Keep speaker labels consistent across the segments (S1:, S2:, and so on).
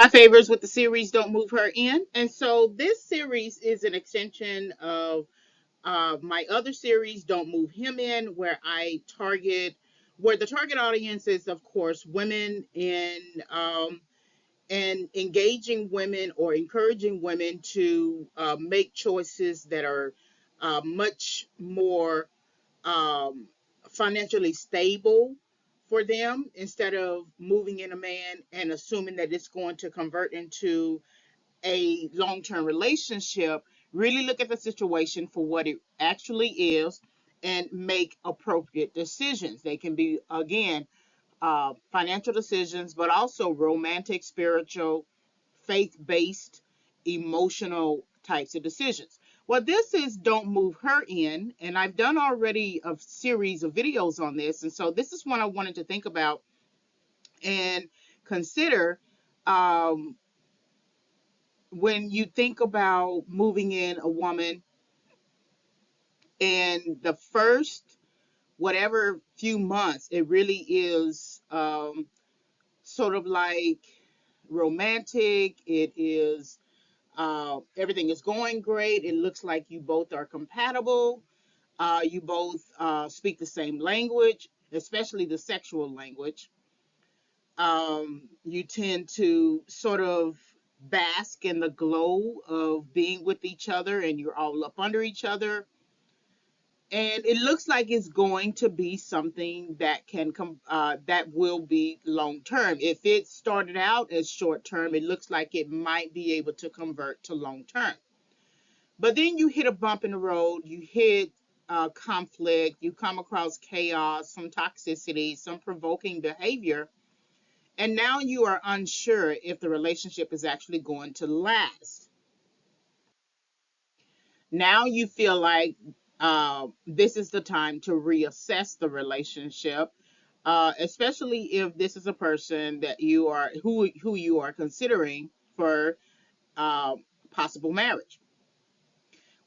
S1: My favorites with the series Don't Move Her In. And so this series is an extension of my other series, Don't Move Him In, where the target audience is, of course, women and engaging women or encouraging women to make choices that are much more um, financially stable for them instead of moving in a man and assuming that it's going to convert into a long-term relationship. Really look at the situation for what it actually is and make appropriate decisions. They can be, again, financial decisions, but also romantic, spiritual, faith based, emotional types of decisions. Well, this is Don't Move Her In, and I've done already a series of videos on this. And so this is one I wanted to think about and consider um, when you think about moving in a woman and the first whatever few months, it really is sort of like romantic. It is everything is going great. It looks like you both are compatible. You both speak the same language, especially the sexual language. You tend to sort of bask in the glow of being with each other, and you're all up under each other. And it looks like it's going to be something that can come that will be long term. If it started out as short term, it looks like it might be able to convert to long term. But then you hit a bump in the road, you hit conflict, you come across chaos, some toxicity, some provoking behavior, and now you are unsure if the relationship is actually going to last. Now you feel like this is the time to reassess the relationship, especially if this is a person that who you are considering for uh, possible marriage.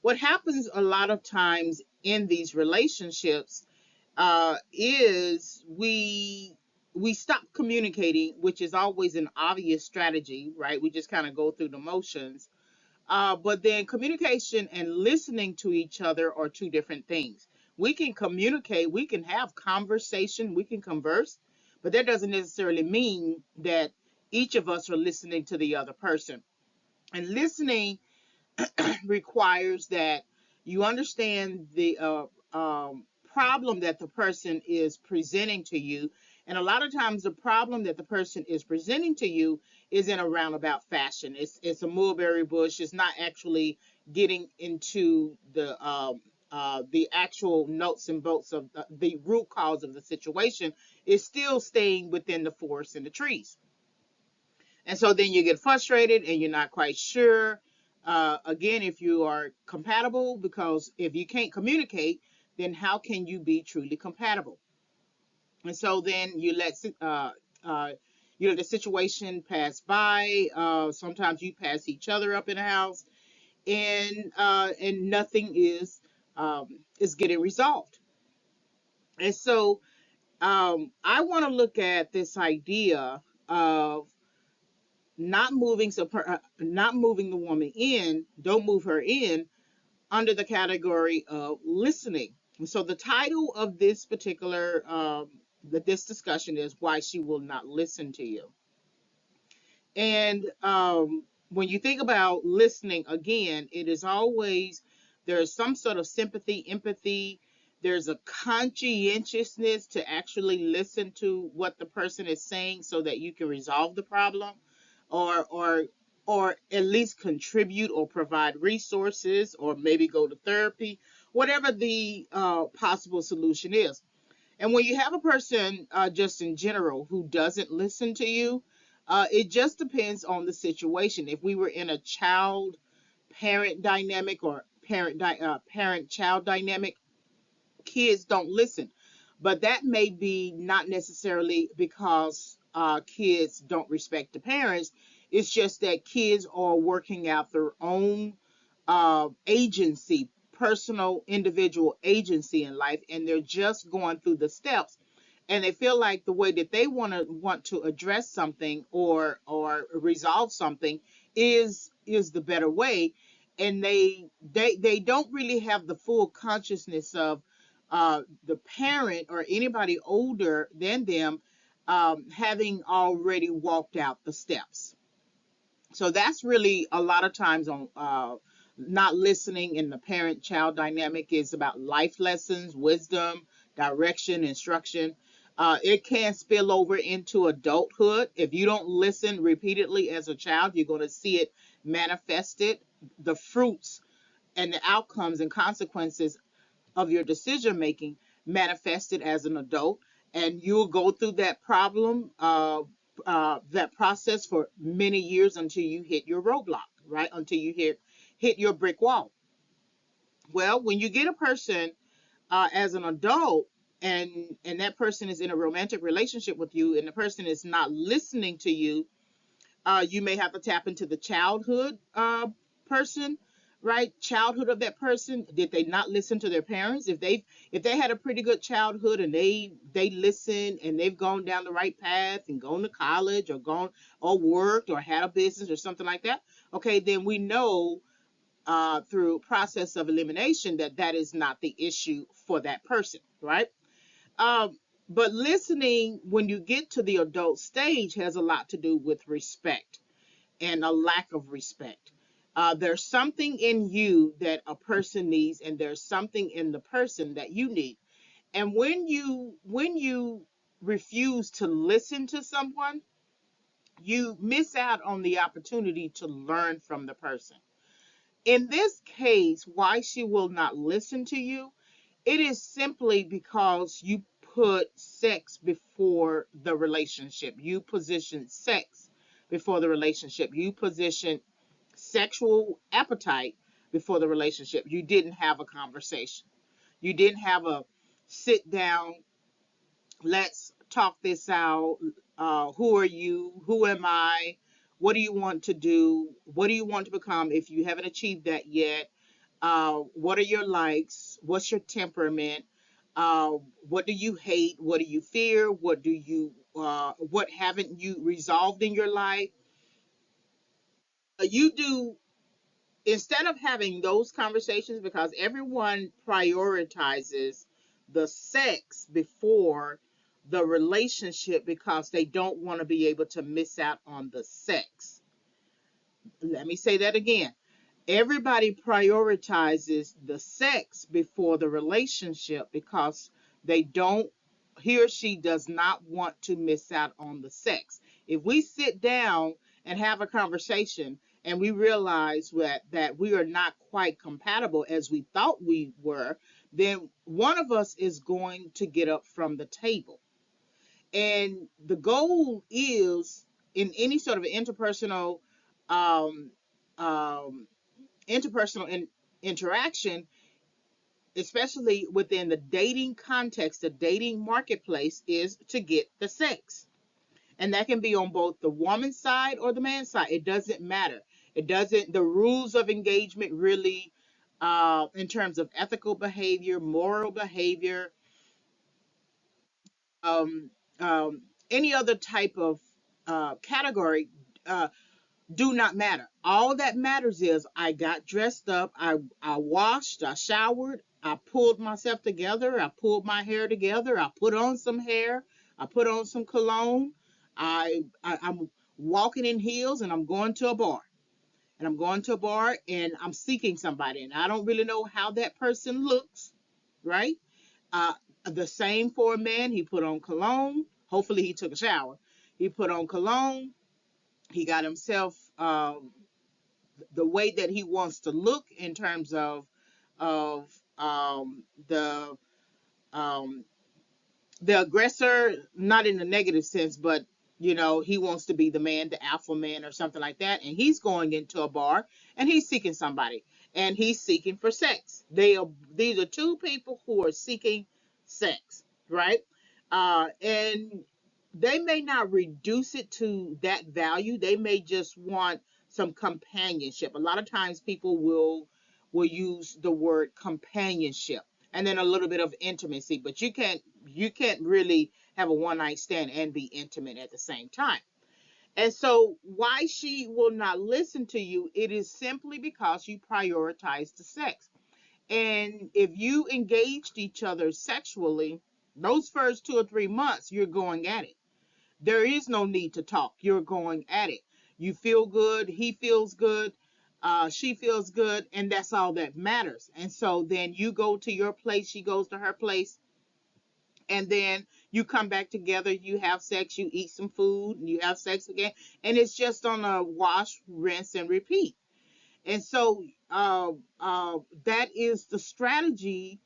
S1: What happens a lot of times in these relationships is we stop communicating, which is always an obvious strategy, right? We just kind of go through the motions. But then communication and listening to each other are two different things. We can communicate, we can have conversation, we can converse, but that doesn't necessarily mean that each of us are listening to the other person. And listening requires that you understand the problem that the person is presenting to you. And a lot of times, the problem that the person is presenting to you is in a roundabout fashion. It's a mulberry bush. It's not actually getting into the actual nuts and bolts of the root cause of the situation. It's still staying within the forest and the trees. And so then you get frustrated and you're not quite sure, again, if you are compatible, because if you can't communicate, then how can you be truly compatible? And so then uh, you let the situation pass by. Sometimes you pass each other up in the house, and nothing is getting resolved. And so I want to look at this idea of not moving the woman in, don't move her in, under the category of listening. And so the title of this particular this discussion is why she will not listen to you. And when you think about listening, again, it is always there's some sort of sympathy, empathy. There's a conscientiousness to actually listen to what the person is saying so that you can resolve the problem, or or at least contribute or provide resources, or maybe go to therapy, whatever the possible solution is. And when you have a person, just in general, who doesn't listen to you, it just depends on the situation. If we were in a child parent dynamic, or parent child dynamic, kids don't listen. But that may be not necessarily because kids don't respect the parents. It's just that kids are working out their own personal, individual agency in life, and they're just going through the steps. and they feel like the way that they want to address something or resolve something is the better way, and they don't really have the full consciousness of the parent or anybody older than them having already walked out the steps. So that's really a lot of times on not listening in the parent child dynamic is about life lessons, wisdom, direction, instruction. It can spill over into adulthood. If you don't listen repeatedly as a child, you're going to see it manifested, the fruits and the outcomes and consequences of your decision making manifested as an adult, and you'll go through that that process for many years until you hit your roadblock, right? Until you hit your brick wall. Well, when you get a person as an adult, and that person is in a romantic relationship with you, and the person is not listening to you, you may have to tap into the childhood person, right? Childhood of that person. Did they not listen to their parents? If they had a pretty good childhood and they listened and they've gone down the right path and gone to college or gone or worked or had a business or something like that, okay, then we know through process of elimination that that is not the issue for that person, right? Um, but listening when you get to the adult stage has a lot to do with respect and a lack of respect. There's something in you that a person needs, and there's something in the person that you need. And when you refuse to listen to someone, you miss out on the opportunity to learn from the person. In this case, why she will not listen to you, it is simply because you put sex before the relationship. You position sex before the relationship. You position sexual appetite before the relationship. You didn't have a conversation. You didn't have a sit down, let's talk this out. Who are you? Who am I? What do you want to do? What do you want to become if you haven't achieved that yet? What are your likes? What's your temperament? Uh, what do you hate? What do you fear? What haven't you resolved in your life? You do instead of having those conversations, because everyone prioritizes the sex before the relationship because they don't want to be able to miss out on the sex. Let me say that again. Everybody prioritizes the sex before the relationship because they don't he or she does not want to miss out on the sex. If we sit down and have a conversation and we realize that we are not quite compatible as we thought we were, then one of us is going to get up from the table. And the goal is in any sort of um, um, interpersonal interaction, especially within the dating context, the dating marketplace, is to get the sex. And that can be on both the woman's side or the man's side. It doesn't matter. The rules of engagement really, in terms of ethical behavior, moral behavior, um, any other type of category, uh, do not matter. All that matters is I got dressed up, I washed, I showered, I pulled myself together, I pulled my hair together, I put on some hair, I put on some cologne, I'm walking in heels and I'm going to a bar. And I'm going to a bar and I'm seeking somebody and I don't really know how that person looks, right? Uh, the same for a man. He put on cologne. Hopefully he took a shower. He put on cologne. He got himself the way that he wants to look in terms of um, the aggressor, not in a negative sense, but he wants to be the man, the alpha man, or something like that. And he's going into a bar and he's seeking somebody, and he's seeking for sex. These are two people who are seeking sex, right? And they may not reduce it to that value. They may just want some companionship. A lot of times people will use the word companionship and then a little bit of intimacy, but you can't really have a one night stand and be intimate at the same time. And so, why she will not listen to you, it is simply because you prioritize the sex. And if you engaged each other sexually, those first 2 or 3 months, you're going at it. There is no need to talk. You're going at it. You feel good. He feels good. She feels good. And that's all that matters. And so then you go to your place. She goes to her place. And then you come back together. You have sex. You eat some food. And you have sex again. And it's just on a wash, rinse, and repeat. And so that is the strategy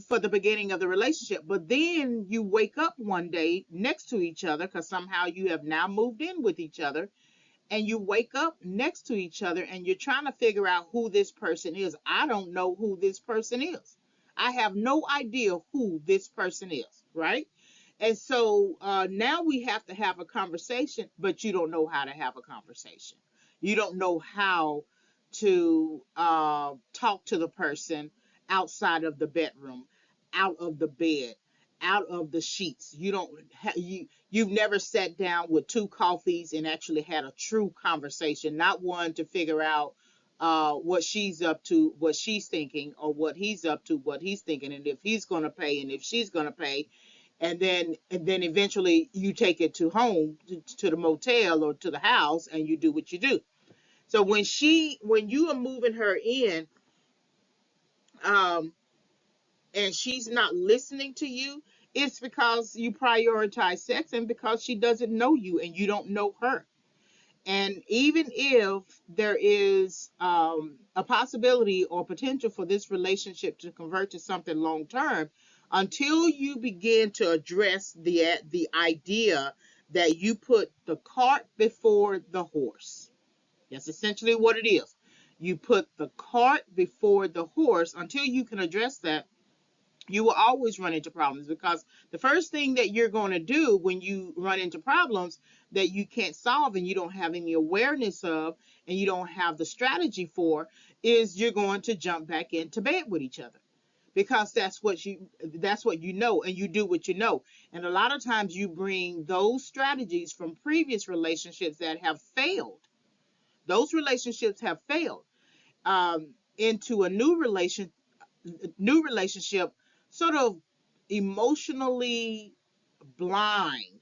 S1: for the beginning of the relationship. But then you wake up one day next to each other because somehow you have now moved in with each other, and you wake up next to each other and you're trying to figure out who this person is. I don't know who this person is. I have no idea who this person is, right? And so now we have to have a conversation, but you don't know how to have a conversation. You don't know how to talk to the person outside of the bedroom, out of the bed, out of the sheets. You've never sat down with two coffees and actually had a true conversation, not one to figure out what she's up to, what she's thinking, or what he's up to, what he's thinking, and if he's going to pay and if she's going to pay. And then eventually you take it to home, to the motel or to the house, and you do what you do. So when you are moving her in, um, and she's not listening to you, it's because you prioritize sex and because she doesn't know you and you don't know her. And even if there is a possibility or potential for this relationship to convert to something long term, until you begin to address the idea that you put the cart before the horse. That's essentially what it is. You put the cart before the horse. Until you can address that, you will always run into problems, because the first thing that you're going to do when you run into problems that you can't solve and you don't have any awareness of and you don't have the strategy for, is you're going to jump back into bed with each other, because that's what you know, and you do what you know. And a lot of times you bring those strategies from previous relationships that have failed. Those relationships have failed, into a new relationship, sort of emotionally blind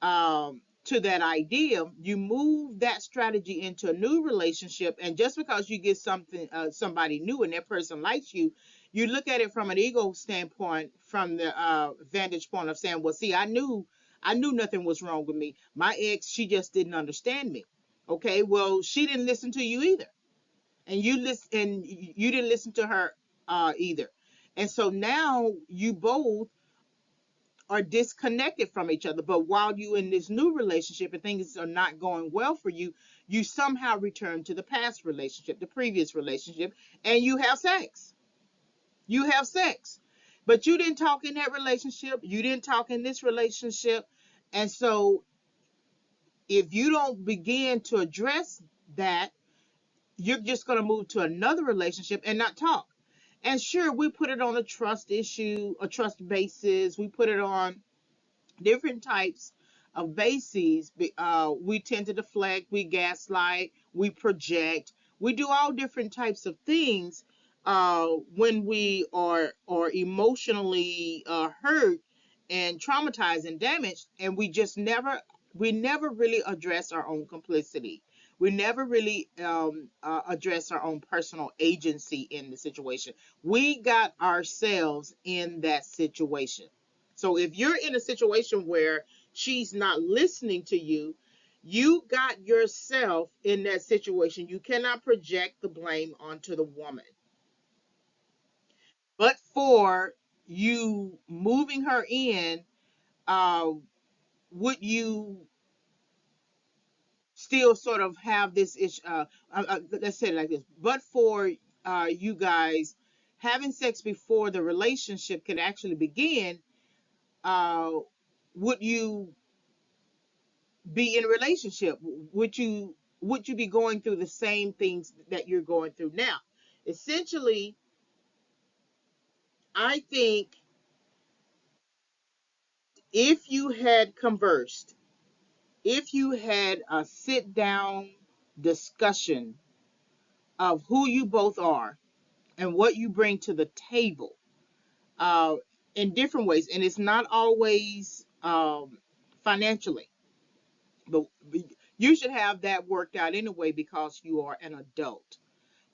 S1: to that idea. You move that strategy into a new relationship, and just because you get somebody new and that person likes you, you look at it from an ego standpoint, from the vantage point of saying, well, see, I knew nothing was wrong with me. My ex, she just didn't understand me. Okay, well, she didn't listen to you either, and you didn't listen to her either. And so now you both are disconnected from each other. But while you in this new relationship and things are not going well for you, you somehow return to the past relationship, the previous relationship, and you have sex. You have sex. But you didn't talk in that relationship. You didn't talk in this relationship. And so if you don't begin to address that, you're just going to move to another relationship and not talk. And sure, we put it on a trust issue, a trust basis. We put it on different types of bases. We tend to deflect, we gaslight, we project, we do all different types of things when we are emotionally hurt and traumatized and damaged, and we never really address our own complicity. We never really address our own personal agency in the situation. We got ourselves in that situation. So if you're in a situation where she's not listening to you, you got yourself in that situation. You cannot project the blame onto the woman. But for you moving her in, uh, would you still sort of have this issue? Let's say it like this. But for you guys having sex before the relationship could actually begin, uh, would you be in a relationship? Would you be going through the same things that you're going through now? Essentially, I think If you had conversed, if you had a sit down discussion of who you both are and what you bring to the table, uh, in different ways, and it's not always financially, but you should have that worked out anyway because you are an adult.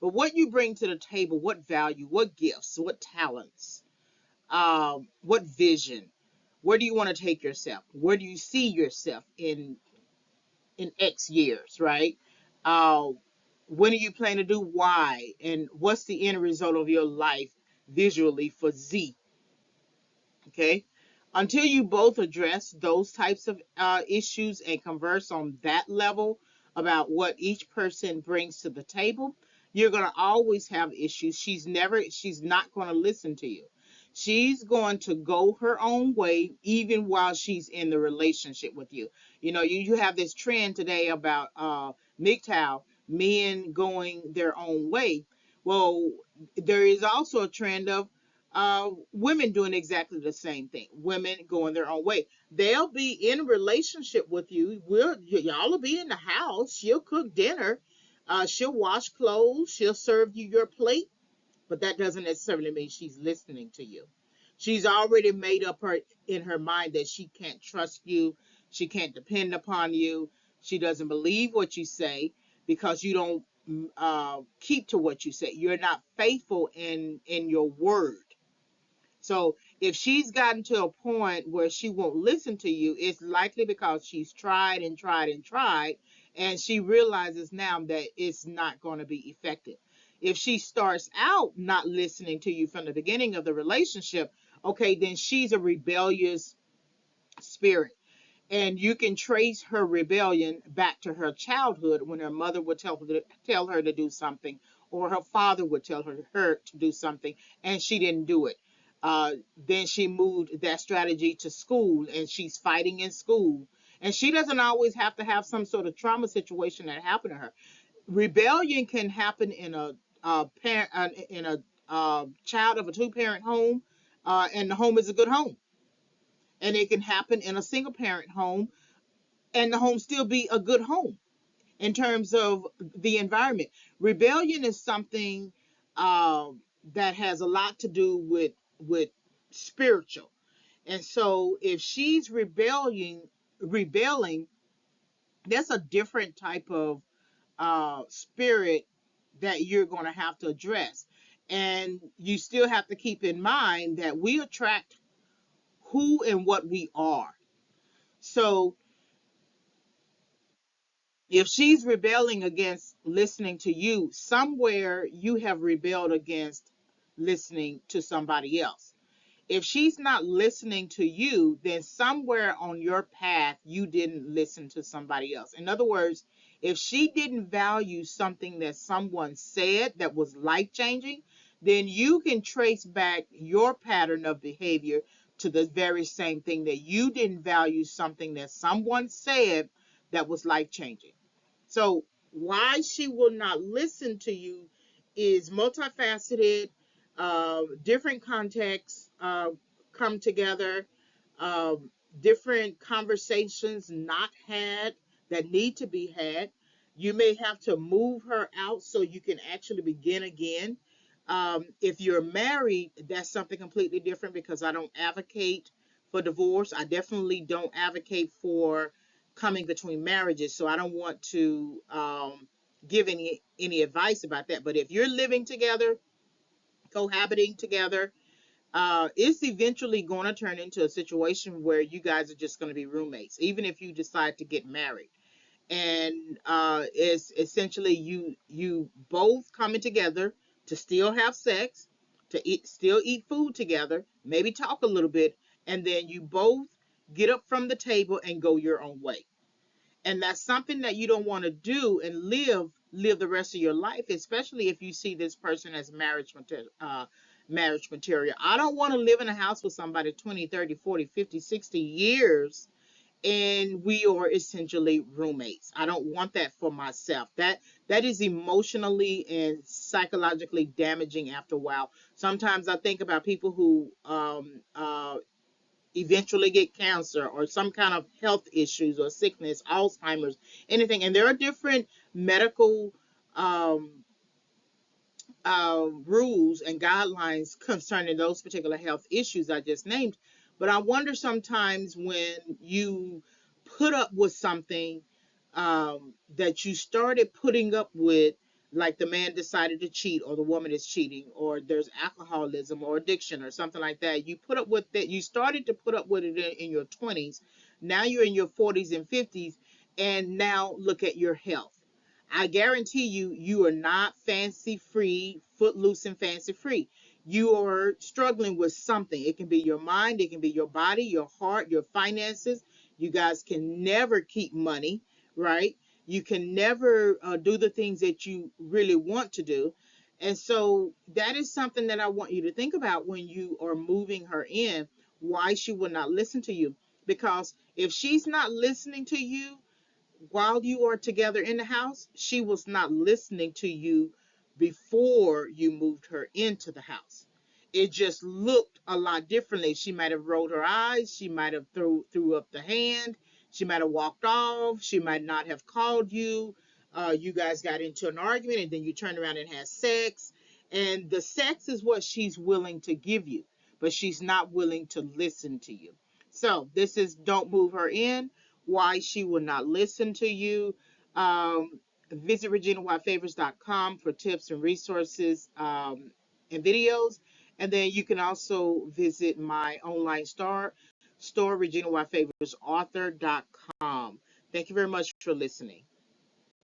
S1: But what you bring to the table, what value, what gifts, what talents, what vision, where do you want to take yourself? Where do you see yourself in X years, right? Uh, when are you planning to do Y? And what's the end result of your life visually for Z? Okay. Until you both address those types of issues and converse on that level about what each person brings to the table, you're going to always have issues. She's not going to listen to you. She's going to go her own way even while she's in the relationship with you. You have this trend today about MGTOW, men going their own way. Well, there is also a trend of women doing exactly the same thing. Women going their own way. They'll be in a relationship with you. Y'all will be in the house. She'll cook dinner. She'll wash clothes. She'll serve you your plate. But that doesn't necessarily mean she's listening to you. She's already made up in her mind that she can't trust you. She can't depend upon you. She doesn't believe what you say because you don't keep to what you say. You're not faithful in your word. So if she's gotten to a point where she won't listen to you, it's likely because she's tried and tried and tried, and she realizes now that it's not going to be effective. If she starts out not listening to you from the beginning of the relationship, okay, then she's a rebellious spirit, and you can trace her rebellion back to her childhood when her mother would tell her to do something, or her father would tell her to do something, and she didn't do it. Then she moved that strategy to school, and she's fighting in school. And she doesn't always have to have some sort of trauma situation that happened to her. Rebellion can happen in a child of a two-parent home, and the home is a good home, and it can happen in a single parent home and the home still be a good home in terms of the environment. Rebellion is something that has a lot to do with spiritual, and so if she's rebelling, that's a different type of spirit that you're going to have to address. And you still have to keep in mind that we attract who and what we are. So if she's rebelling against listening to you, somewhere you have rebelled against listening to somebody else. If she's not listening to you, then somewhere on your path you didn't listen to somebody else. In other words, if she didn't value something that someone said that was life changing, then you can trace back your pattern of behavior to the very same thing, that you didn't value something that someone said that was life changing. So why she will not listen to you is multifaceted. Different contexts come together. Different conversations not had that need to be had. You may have to move her out so you can actually begin again. If you're married, that's something completely different because I don't advocate for divorce. I definitely don't advocate for coming between marriages. So I don't want to give any advice about that. But if you're living together, cohabiting together, it's eventually going to turn into a situation where you guys are just going to be roommates, even if you decide to get married. And it's essentially you both coming together to still have sex, to still eat food together, maybe talk a little bit, and then you both get up from the table and go your own way. And that's something that you don't want to do and live the rest of your life, especially if you see this person as marriage material. I don't want to live in a house with somebody 20, 30, 40, 50, 60 years and we are essentially roommates. I don't want that for myself. That is emotionally and psychologically damaging after a while. Sometimes I think about people who eventually get cancer or some kind of health issues or sickness, Alzheimer's, anything. And there are different medical um, rules and guidelines concerning those particular health issues I just named. But I wonder sometimes when you put up with something that you started putting up with, like the man decided to cheat or the woman is cheating, or there's alcoholism or addiction or something like that. You put up with that. You started to put up with it in your 20s. Now you're in your 40s and 50s, and now look at your health. I guarantee you, you are not fancy free, footloose and fancy free. You are struggling with something. It can be your mind, it can be your body, your heart, your finances. You guys can never keep money, right? You can never do the things that you really want to do. And so that is something that I want you to think about when you are moving her in, why she will not listen to you. Because if she's not listening to you, while you are together in the house, she was not listening to you before you moved her into the house. It just looked a lot differently. She might have rolled her eyes. She might have threw up the hand. She might have walked off. She might not have called you. You guys got into an argument, and then you turned around and had sex. And the sex is what she's willing to give you, but she's not willing to listen to you. So this is don't move her in, why she will not listen to you. Visit reginawhitefavors.com for tips and resources and videos. And then you can also visit my online store, reginawhitefavorsauthor.com. Thank you very much for listening.